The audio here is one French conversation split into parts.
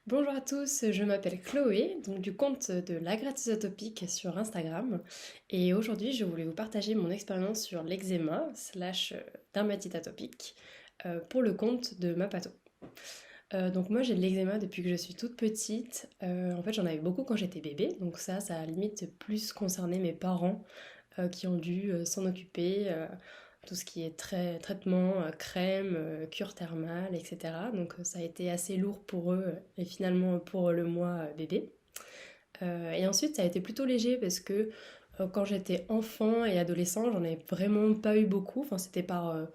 Bonjour à tous, je m'appelle Chloé, donc du compte de La Gratteuse Atopique sur Instagram. Et aujourd'hui, je voulais vous partager mon expérience sur l'eczéma slash dermatite atopique pour le compte de Mapato. Donc moi j'ai de l'eczéma depuis que je suis toute petite. En fait j'en avais beaucoup quand j'étais bébé, donc ça a limite plus concerné mes parents qui ont dû s'en occuper, tout ce qui est traitement, crème, cure thermale, etc. Donc ça a été assez lourd pour eux et finalement pour le moi bébé. Et ensuite ça a été plutôt léger parce que quand j'étais enfant et adolescent, j'en ai vraiment pas eu beaucoup. Enfin c'était par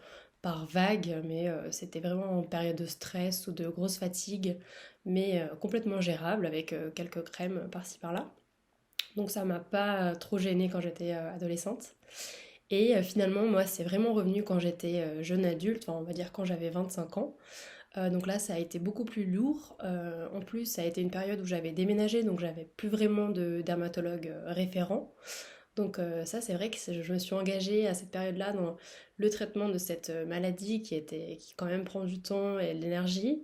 vague, mais c'était vraiment en période de stress ou de grosse fatigue, mais complètement gérable avec quelques crèmes par-ci par-là. Donc ça m'a pas trop gênée quand j'étais adolescente. Et finalement, moi, c'est vraiment revenu quand j'étais jeune adulte, enfin, on va dire quand j'avais 25 ans. Donc là, ça a été beaucoup plus lourd. En plus, ça a été une période où j'avais déménagé, donc j'avais plus vraiment de dermatologue référent. Donc ça, c'est vrai que je me suis engagée à cette période-là dans le traitement de cette maladie qui quand même prend du temps et de l'énergie.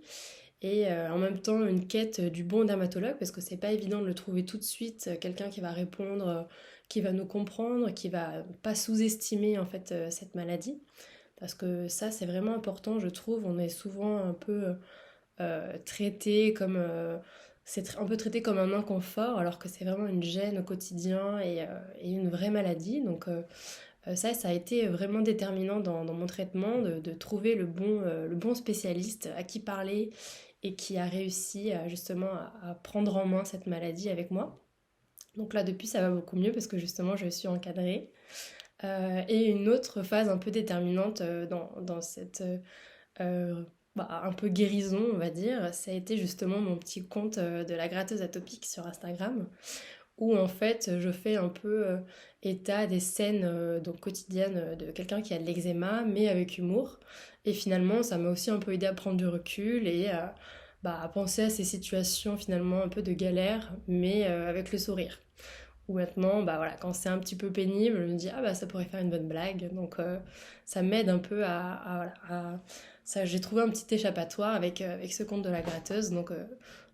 Et en même temps, une quête du bon dermatologue, parce que c'est pas évident de le trouver tout de suite, quelqu'un qui va répondre, qui va nous comprendre, qui va pas sous-estimer en fait cette maladie. Parce que ça, c'est vraiment important, je trouve. On est souvent un peu traité comme. Un peu traité comme un inconfort, alors que c'est vraiment une gêne au quotidien et une vraie maladie. Donc, ça a été vraiment déterminant dans mon traitement de trouver le bon spécialiste à qui parler et qui a réussi justement à prendre en main cette maladie avec moi. Donc là, depuis, ça va beaucoup mieux parce que justement, je suis encadrée. Et une autre phase un peu déterminante dans cette un peu guérison, on va dire, ça a été justement mon petit compte de la gratteuse atopique sur Instagram, où en fait je fais un peu état des scènes donc quotidiennes de quelqu'un qui a de l'eczéma, mais avec humour. Et finalement, ça m'a aussi un peu aidé à prendre du recul et à penser à ces situations finalement un peu de galère, mais avec le sourire. Ou maintenant, bah voilà, quand c'est un petit peu pénible, je me dis ah bah ça pourrait faire une bonne blague. Donc ça m'aide un peu voilà, ça, j'ai trouvé un petit échappatoire avec ce compte de la gratteuse. Donc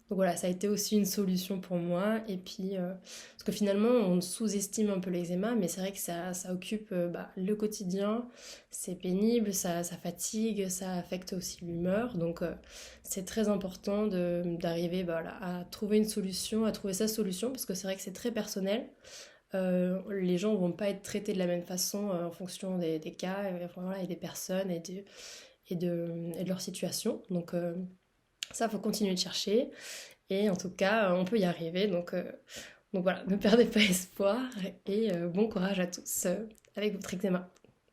voilà, ça a été aussi une solution pour moi. Et puis parce que finalement on sous-estime un peu l'eczéma, mais c'est vrai que ça occupe le quotidien, c'est pénible, ça fatigue, ça affecte aussi l'humeur. Donc c'est très important d'arriver voilà, à trouver une solution, à trouver sa solution, parce que c'est vrai que c'est très personnel. Les gens vont pas être traités de la même façon en fonction des cas voilà, et des personnes et de leur situation. Donc ça, faut continuer de chercher. Et en tout cas, on peut y arriver. Donc voilà, ne perdez pas espoir et bon courage à tous avec votre eczéma.